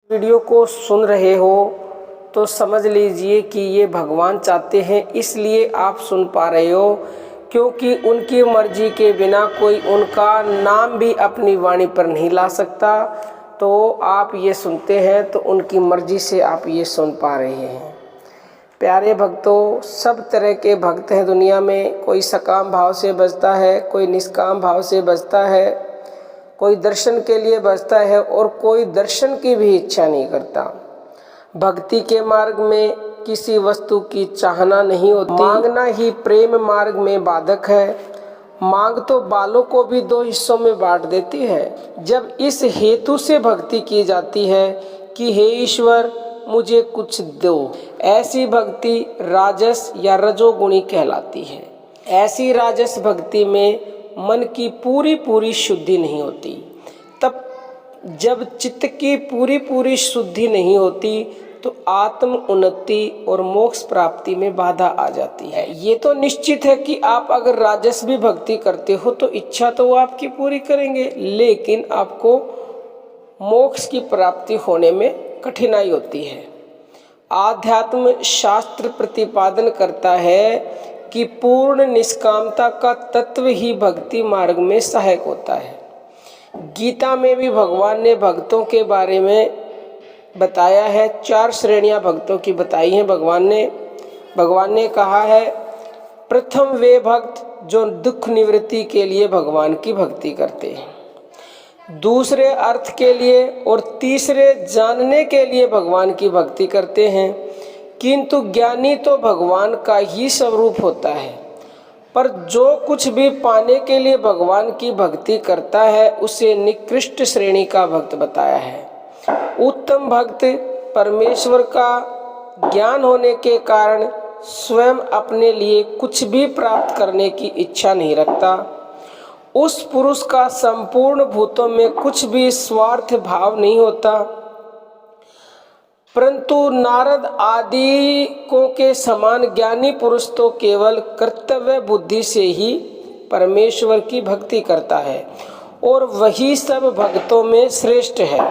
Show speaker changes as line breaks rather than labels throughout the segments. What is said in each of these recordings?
Video को सुन रहे हो तो समझ लीजिए कि ये भगवान चाहते हैं, इसलिए आप सुन पा रहे हो, क्योंकि उनकी मर्जी के बिना कोई उनका नाम भी अपनी वाणी पर नहीं ला सकता। तो आप ये सुनते हैं तो उनकी मर्जी से आप ये सुन पा रहे हैं। प्यारे भक्तों, सब तरह के भक्त हैं दुनिया में। कोई सकाम भाव से बजता है, कोई निष्काम भाव से बजता है, कोई दर्शन के लिए बजता है और कोई दर्शन की भी इच्छा नहीं करता। भक्ति के मार्ग में किसी वस्तु की चाहना नहीं होती, मांगना ही प्रेम मार्ग में बाधक है। मांग तो बालों को भी दो हिस्सों में बांट देती है। जब इस हेतु से भक्ति की जाती है कि हे ईश्वर मुझे कुछ दो, ऐसी भक्ति राजस या रजोगुणी कहलाती है। ऐसी राजस भक्ति में मन की पूरी शुद्धि नहीं होती। तब जब चित्त की पूरी शुद्धि नहीं होती तो आत्म उन्नति और मोक्ष प्राप्ति में बाधा आ जाती है। ये तो निश्चित है कि आप अगर राजस भी भक्ति करते हो तो इच्छा तो वो आपकी पूरी करेंगे, लेकिन आपको मोक्ष की प्राप्ति होने में कठिनाई होती है। आध्यात्म शास्त्र प्रतिपादन करता है कि पूर्ण निष्कामता का तत्व ही भक्ति मार्ग में सहायक होता है। गीता में भी भगवान ने भक्तों के बारे में बताया है। 4 श्रेणियां भक्तों की बताई हैं भगवान ने कहा है, प्रथम वे भक्त जो दुख निवृत्ति के लिए भगवान की भक्ति करते हैं, दूसरे अर्थ के लिए और तीसरे जानने के लिए भगवान की भक्ति करते हैं। किंतु ज्ञानी तो भगवान का ही स्वरूप होता है, पर जो कुछ भी पाने के लिए भगवान की भक्ति करता है उसे निकृष्ट श्रेणी का भक्त बताया है। उत्तम भक्त परमेश्वर का ज्ञान होने के कारण स्वयं अपने लिए कुछ भी प्राप्त करने की इच्छा नहीं रखता। उस पुरुष का संपूर्ण भूतों में कुछ भी स्वार्थ भाव नहीं होता, परंतु नारद आदि को के समान ज्ञानी पुरुष तो केवल कर्तव्य बुद्धि से ही परमेश्वर की भक्ति करता है और वही सब भक्तों में श्रेष्ठ है।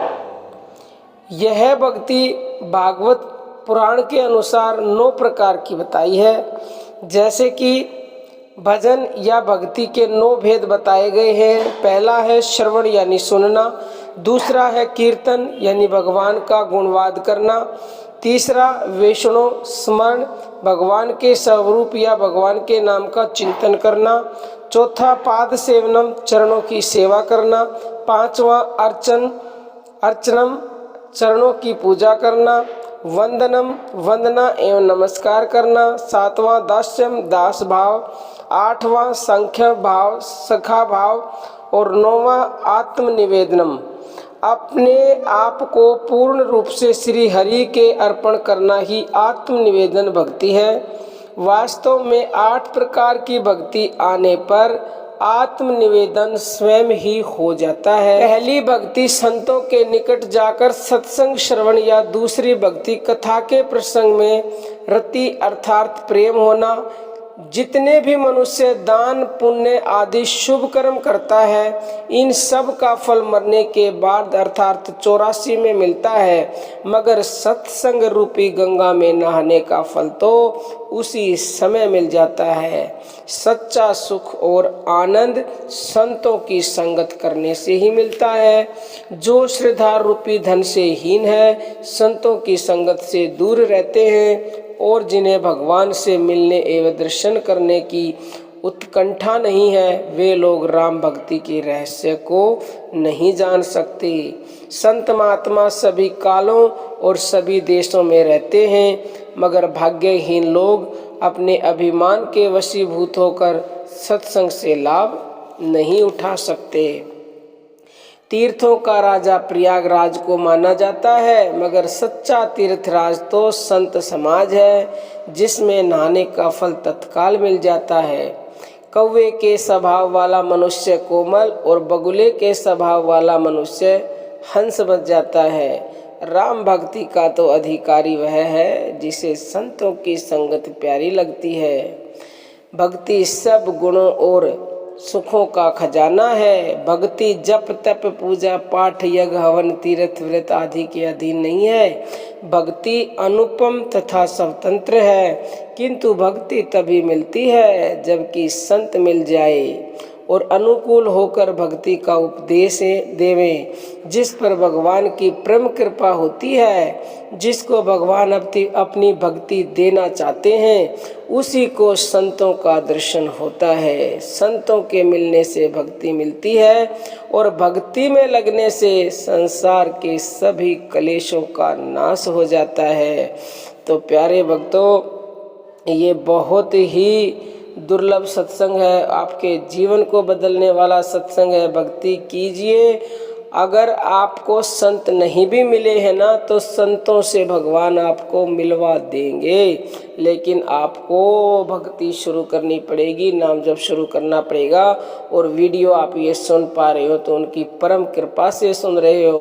यह भक्ति भागवत पुराण के अनुसार 9 प्रकार की बताई है। जैसे कि भजन या भक्ति के 9 भेद बताए गए हैं। पहला है श्रवण यानी सुनना, दूसरा है कीर्तन यानी भगवान का गुणवाद करना, तीसरा वैष्णव स्मरण भगवान के स्वरूप या भगवान के नाम का चिंतन करना, चौथा पाद सेवनम चरणों की सेवा करना, पांचवा अर्चनम चरणों की पूजा करना, वंदनम वंदना एवं नमस्कार करना, सातवां दास्यम दास भाव, आठवां संख्या भाव सखा भाव और 9वां आत्मनिवेदनम अपने आप को पूर्ण रूप से श्री हरि के अर्पण करना ही आत्मनिवेदन भक्ति है। वास्तव में 8 प्रकार की भक्ति आने पर आत्मनिवेदन स्वयं ही हो जाता है। पहली भक्ति संतों के निकट जाकर सत्संग श्रवण या दूसरी भक्ति कथा के प्रसंग में रति अर्थात प्रेम होना। जितने भी मनुष्य दान पुण्य आदि शुभ कर्म करता है, इन सब का फल मरने के बाद अर्थात 84 में मिलता है, मगर सत्संग रूपी गंगा में नहाने का फल तो उसी समय मिल जाता है। सच्चा सुख और आनंद संतों की संगत करने से ही मिलता है। जो श्रद्धा रूपी धन से हीन है, संतों की संगत से दूर रहते हैं और जिन्हें भगवान से मिलने एवं दर्शन करने की उत्कंठा नहीं है, वे लोग राम भक्ति के रहस्य को नहीं जान सकते। संत महात्मा सभी कालों और सभी देशों में रहते हैं, मगर भाग्यहीन लोग अपने अभिमान के वशीभूत होकर सत्संग से लाभ नहीं उठा सकते। तीर्थों का राजा प्रयागराज को माना जाता है, मगर सच्चा तीर्थराज तो संत समाज है, जिसमें नहाने का फल तत्काल मिल जाता है। कौवे के स्वभाव वाला मनुष्य कोमल और बगुले के स्वभाव वाला मनुष्य हंस बन जाता है। राम भक्ति का तो अधिकारी वह है जिसे संतों की संगत प्यारी लगती है। भक्ति सब गुणों और सुखों का खजाना है। भक्ति जप तप पूजा पाठ यज्ञ हवन तीर्थ व्रत आदि के अधीन नहीं है। भक्ति अनुपम तथा स्वतंत्र है, किंतु भक्ति तभी मिलती है जबकि संत मिल जाए और अनुकूल होकर भक्ति का उपदेश देवें। जिस पर भगवान की परम कृपा होती है, जिसको भगवान अपनी भक्ति देना चाहते हैं, उसी को संतों का दर्शन होता है। संतों के मिलने से भक्ति मिलती है और भक्ति में लगने से संसार के सभी क्लेशों का नाश हो जाता है। तो प्यारे भक्तों, ये बहुत ही दुर्लभ सत्संग है, आपके जीवन को बदलने वाला सत्संग है। भक्ति कीजिए। अगर आपको संत नहीं भी मिले हैं ना, तो संतों से भगवान आपको मिलवा देंगे, लेकिन आपको भक्ति शुरू करनी पड़ेगी, नाम जप शुरू करना पड़ेगा। और वीडियो आप ये सुन पा रहे हो तो उनकी परम कृपा से सुन रहे हो।